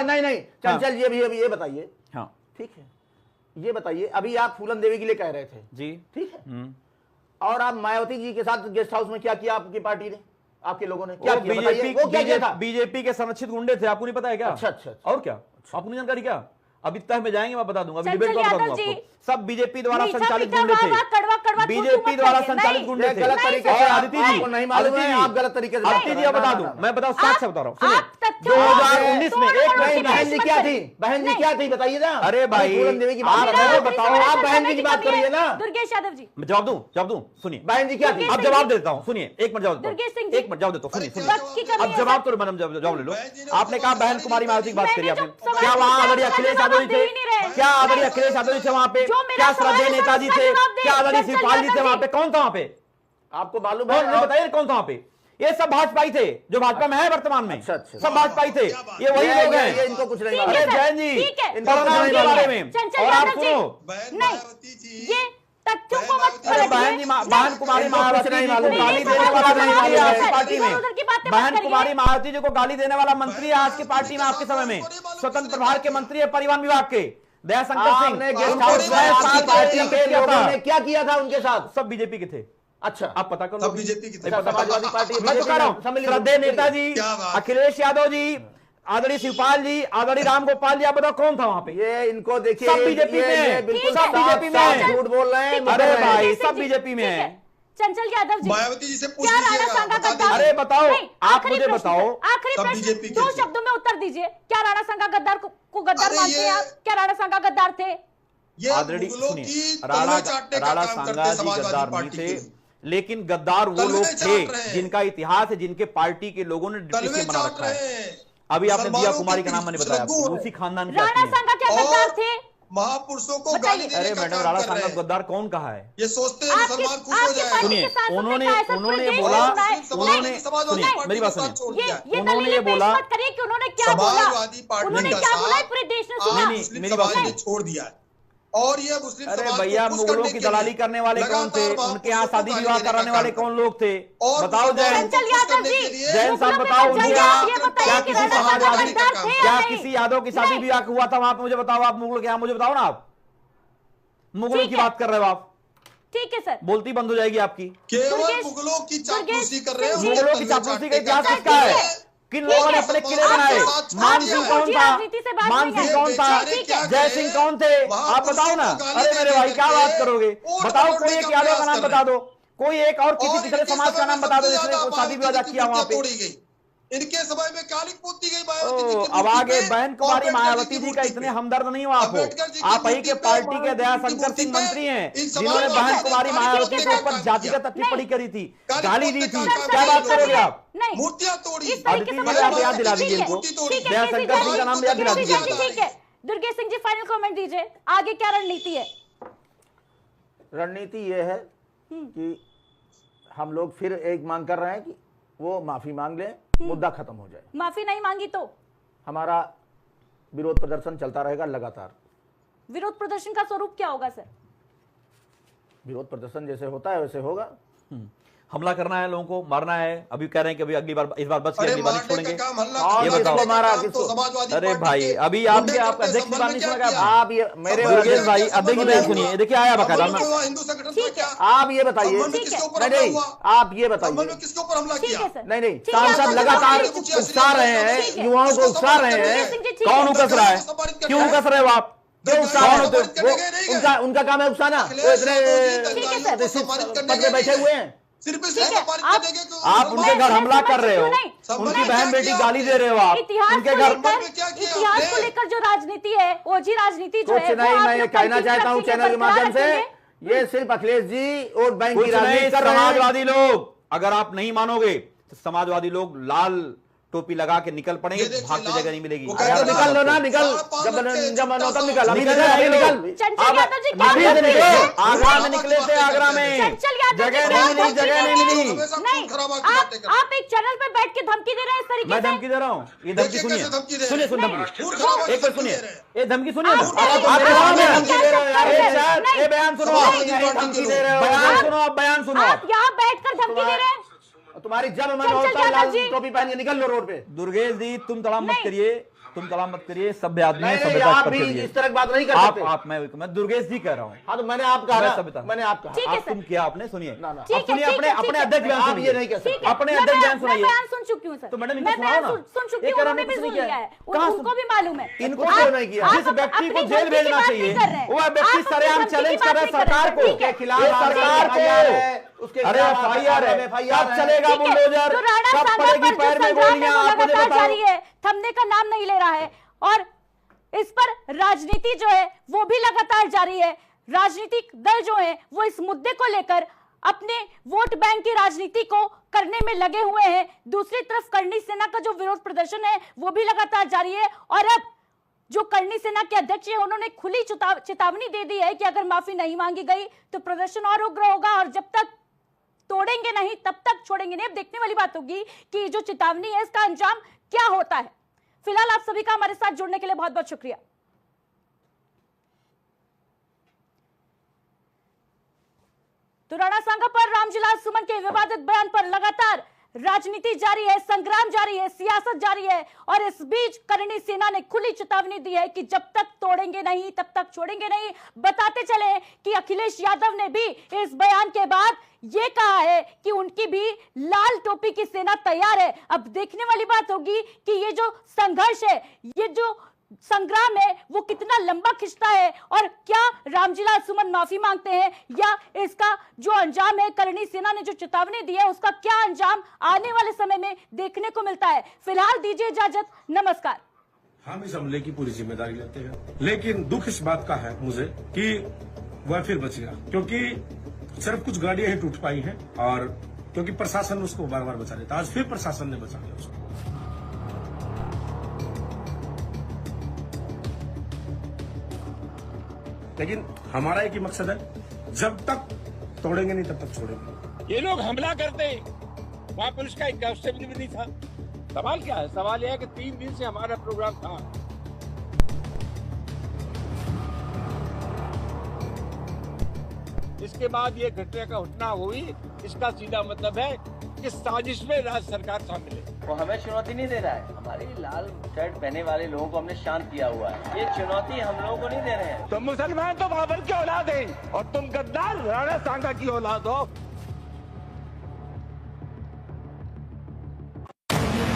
नहीं नहीं चंचल जी, अभी ये बताइए। हाँ ठीक है, ये बताइए, अभी आप फूलन देवी के लिए कह रहे थे जी, ठीक है, और आप मायावती जी के साथ गेस्ट हाउस में क्या किया आपकी पार्टी ने, आपके लोगों ने क्या किया? बताइए, वो क्या किया था? बीजेपी के संरक्षित गुंडे थे, आपको नहीं पता है क्या? अच्छा, और क्या आपको नहीं जानकारी क्या? अभी तह में जाएंगे, मैं बता दूंगा, अभी डिबेट में बता दूंगा आपको। सब बीजेपी द्वारा संचालित गुंडे थे, बीजेपी द्वारा संचालित गुंडे थे। गलत तरीके से आदित्य जी नहीं मालूम है, आप गलत तरीके से आदित्य जी बता दूं, मैं बताऊं, साथ से बता रहा हूँ। 2019 में एक बहन जी क्या थी, बहन जी क्या थी बताइए ना। अरे भाई फूलन देवी की बात बताओ, आप बहन जी की बात करिए ना। दुर्गेश यादव जी, जवाब दूं, सुनिए, बहन जी क्या थी? अब जवाब देता हूँ, सुनिए, एक मिनट जवाब देता हूँ, एक मिनट जवाब देता हूँ, सुनिए, अब जवाब तो मैडम जवाब ले लो। आपने कहा बहन कुमारी मायावती की बात करी आपने, क्या वहां आदरणीय अखिलेश यादव जी थे? क्या आदरणीय अखिलेश यादव जी थे वहां पे? क्या श्रद्धेय नेताजी थे? क्या आदरणीय शिवपाल जी थे वहां पे? कौन था वहां पे? आपको मालूम है? बताइए कौन था वहां पे? ये सब भाजपाई थे जो भाजपा में है वर्तमान में। अच्छा, सब भाजपाई थे, ये वही लोग हैं। ये इनको कुछ नहीं अरे जैन जी, इनको कुछ नहीं के बारे में और आप सुनो, ये तथ्यों को मत बहन जी, बहन कुमारी मायावती जी को गाली देने वाला मंत्री है आज की पार्टी में। बहन कुमारी मायावती जी को गाली देने वाला मंत्री है आज की पार्टी में, आपके समय में स्वतंत्र प्रभार के मंत्री है परिवहन विभाग के, दयाशंकर सिंह ने गेस्ट हाउस में पार्टी के लोगों ने क्या किया था उनके साथ? सब बीजेपी के थे। अच्छा, आप पता करो, सब बीजेपी की थी, समाजवादी पार्टी। मैं तो कह रहा हूं, श्रद्धेय नेताजी अखिलेश यादव जी, आदरणीय शिवपाल जी, आदरणीय राम गोपाल जी, आप बताओ कौन था वहां पे? ये इनको देखिए, सब बीजेपी में है, बिल्कुल सब बीजेपी में है, झूठ बोल रहे हैं। अरे भाई, सब बीजेपी में है। चंचल यादव जी, मायावती जी से पूछ क्या राणा सांगा गद्दार? अरे बताओ, आप मुझे बताओ, आखिरी प्रश्न, 2 शब्दों में उत्तर दीजिए, क्या राणा सांगा गद्दार को गद्दार मानते हैं आप? क्या राणा सांगा गद्दार थे? आदरणीय सुनिए, राणा सांगा जी गद्दार नहीं थे, लेकिन गद्दार वो लोग थे जिनका इतिहास है, जिनके पार्टी के लोगों ने डिप्टी बना रखा है। अभी आपने दिया कुमारी का नाम मैंने बताया, उसी खानदान के राणा सांगा क्या गद्दार थे? महापुरुषों को गाली देने अरे का मैडम, काम राणा कर रहे सांगा हैं। गद्दार कौन कहा है? ये सोचते हैं मुसलमान खुश हो जाएगा। सुनिए, उन्होंने बोला, सुनिए मेरी बात सुनिए, उन्होंने ये बोला कि उन्होंने क्या बोला, समाजवादी पार्टी उन्होंने क्या बोला पूरे देश ने सुना। नहीं, मेरी बात सुनिए, छोड़ दिया है और ये मुस्लिम अरे समाज भैया, को खुश मुगलों करने की के लिए दलाली करने वाले कौन थे? लगातार उनके यहाँ शादी विवाह महापुरुषों को कराने वाले कौन लोग थे? और बताओ जैन, चंचल यादव जी, जैन साहब बताओ, उनके यहाँ क्या किसी समाजवादी, थे क्या किसी यादव की शादी विवाह हुआ था वहां पे? मुझे बताओ, आप मुगलों के यहाँ, मुझे बताओ ना, आप मुगलों की बात कर रहे हो आप? ठीक है सर, बोलती बंद हो जाएगी आपकी। केवल मुगलों की चापलूसी कर रहे हैं। मुगलों की चापलूसी का इतिहास किसका है? किन लोगों ने अपने किले बनाए? मान सिंह कौन था? मान सिंह कौन था? जय सिंह कौन थे? आप बताओ ना। अरे मेरे भाई, क्या बात करोगे? बताओ, कोई एक यादव का नाम बता दो, कोई एक और किसी पिछले समाज का नाम बता दो जिसने शादी विवाह किया वहां पे। इनके समय में कालिक पोती गई मायावती जी की अब आगे मूर्ति पे, बहन कुमारी अम्बेडकर जी मायावती की जी का मूर्ति इतने पे। हमदर्द नहीं हो आप अम्बेडकर ही के पार्टी के दयाशंकर सिंह मंत्री हैं जिन्होंने बहन कुमारी मायावती के ऊपर जातिगत टिप्पणी करी थी, गाली दी थी। क्या बात करोगे आप? मूर्तियां तोड़ी, आप याद दिला दीजिए इनको, दयाशंकर सिंह का नाम याद दिला दीजिए। ठीक है, दुर्गेश सिंह जी फाइनल कमेंट दीजिए, आगे क्या रणनीति है? रणनीति ये है कि हम लोग फिर एक मांग कर रहे हैं कि वो माफी मांग लें, मुद्दा खत्म हो जाए। माफी नहीं मांगी तो हमारा विरोध प्रदर्शन चलता रहेगा लगातार। विरोध प्रदर्शन का स्वरूप क्या होगा सर? विरोध प्रदर्शन जैसे होता है वैसे होगा। हमला करना है, लोगों को मारना है। अभी कह रहे हैं कि अभी अगली बार, इस बार बच के अगली बार नहीं छोड़ेंगे। ये बताओ, मारा किसको? अरे भाई, अभी आपके आप अध्यक्ष की बात नहीं सुना? आप ये मेरे दुर्गेश भाई, अध्यक्ष की बात सुनिए, देखिए आया बकायदा। हिंदू संगठन आप ये बताइए, नहीं आप ये बताइए, किसके ऊपर हमला किया? नहीं सांसद लगातार उकसा रहे हैं, युवाओं को उकसा रहे हैं। कौन उकस रहा है? क्यों उकस रहे हो आप? उनका काम है उकसाना। वो इतने पद पे बैठे हुए हैं, आप उनके घर हमला कर रहे हो, उनकी बहन बेटी गाली दे रहे हो आप उनके घर। इतिहास को लेकर जो राजनीति है, ओझी राजनीति जो है, नहीं, मैं ये कहना चाहता हूं चैनल के माध्यम से, ये सिर्फ अखिलेश जी और बैंक की राजनीति कर रहे हैं। समाजवादी लोग, अगर आप नहीं मानोगे तो समाजवादी लोग लाल टोपी लगा के निकल पड़ेंगे, भागते जगह नहीं मिलेगी। निकल लो ना, निकल, जब मनो तब निकल। अभी निकल, आगरा में निकले थे, आगरा में जगह नहीं मिली, जगह नहीं मिली। आप एक चैनल पे बैठ के धमकी दे रहे हैं इस तरीके से। मैं धमकी दे रहा हूँ? ये धमकी सुनिए, सुनिए धमकी, एक बार सुनिए, ये धमकी सुनिए। ये बयान सुनो, धमकी दे रहे हो, बयान सुनो, आप बयान सुनो। आप यहाँ बैठकर धमकी दे रहे हैं। तुम्हारी जब मन होता है लाल टोपी पहन के निकल लो रोड पे। दुर्गेश जी, तुम तड़ाम मत करिए, तुम कलाम मत करिए, सभ्य आदमी है, नहीं, नहीं, सभ्यता आप पर भी चलिए। इस तरह की बात नहीं कर सकते। आप मैं दुर्गेश जी कह रहा हूँ। हाँ तो मैंने आप कहा ना, सभ्यता मैंने आप कहा। ठीक है आप तुम किया आपने, सुनिए ना, ना। अब ठीक है, सुनिए ठीक अपने है, अपने ठीक है। अध्यक्ष बयान आप सुनिए। ये नहीं कह सकते। ठीक है, अपने मैं अध्यक्ष बयान मैं सुनाइए। बयान सुन चुकी हूँ सर, तो मैडम मैं इनको सुनाओ बयान ना। सुन चुकी ये हूँ, कह रहा उन्होंने मैं भी कुछ सुन नहीं लिया किया। है, कहाँ उनको भी मालूम है। इनको आप- क्यों नहीं किया? आप जिस व्यक्ति को अपनी जेल धमकी की भेजना बात चाहिए, नहीं कर रहे हैं। वो व्यक्ति आप अपनी सरेआम धमकी की चैलेंज बात कर रहा है नहीं कर रहे सरकार हैं। को। ठीक है, उसके खिलाफ ये आप सरकार को FIR है, उसके अरे खिलाफ आप FIR है, FIR कब है। चलेगा ठीक है, बुलडोजर, तो राणा कब सांगा पड़ेगी पर जो पैर में संग्राम है गोलियां, वो आप मुझे लगातार बताओ। जारी है, थमने का नाम नहीं ले रहा है, और इस पर राजनीति जो है वो भी लगातार जारी है। राजनीतिक दल जो है वो इस मुद्दे को लेकर अपने वोट बैंक की राजनीति को करने में लगे हुए हैं। दूसरी तरफ करणी सेना का जो विरोध प्रदर्शन है वो भी लगातार जारी है, और अब जो करणी सेना के अध्यक्ष है उन्होंने खुली चेतावनी दे दी है कि अगर माफी नहीं मांगी गई तो प्रदर्शन और उग्र होगा, और जब तक तोड़ेंगे नहीं तब तक छोड़ेंगे नहीं। अब देखने वाली बात होगी कि जो चेतावनी है इसका अंजाम क्या होता है। फिलहाल आप सभी का हमारे साथ जुड़ने के लिए बहुत बहुत शुक्रिया। तो राणा सांगा पर रामजिलाल सुमन के विवादित बयान पर लगातार राजनीति जारी है, संग्राम जारी है, सियासत जारी है, और इस बीच करणी सेना ने खुली चेतावनी दी है कि जब तक तोड़ेंगे नहीं तब तक छोड़ेंगे नहीं। बताते चले कि अखिलेश यादव ने भी इस बयान के बाद ये कहा है कि उनकी भी लाल टोपी की सेना तैयार है। अब देखने वाली बात होगी कि ये जो संघर्ष है, ये जो संग्राम है वो कितना लंबा खिंचता है, और क्या रामजिलाल सुमन माफी मांगते हैं, या इसका जो अंजाम है, करणी सेना ने जो चेतावनी दी है उसका क्या अंजाम आने वाले समय में देखने को मिलता है। फिलहाल दीजिए इजाजत, नमस्कार। हम इस हमले की पूरी जिम्मेदारी लेते हैं, लेकिन दुख इस बात का है मुझे कि वह फिर बच गया, क्योंकि सिर्फ कुछ गाड़ियां ही टूट पाई हैं, और क्योंकि प्रशासन उसको बार बार बचा लेता, आज फिर प्रशासन ने बचा लिया उसको। लेकिन हमारा एक ही मकसद है, जब तक तोड़ेंगे नहीं तब तक छोड़ेंगे। ये लोग हमला करते, वहाँ पुलिस का एक कांस्टेबल भी नहीं था। सवाल क्या है? सवाल यह है कि 3 दिन से हमारा प्रोग्राम था। इसके बाद ये घटना का घटना हुई, इसका सीधा मतलब है कि साजिश में राज्य सरकार शामिल है। वो हमें चुनौती नहीं दे रहा है, हमारी लाल शर्ट पहने वाले लोगों को हमने शांत किया हुआ है। ये चुनौती हम लोगों को नहीं दे रहे हैं। तो मुसलमान तो बाबर की औलाद है, और तुम गद्दार राणा सांगा की औलाद हो।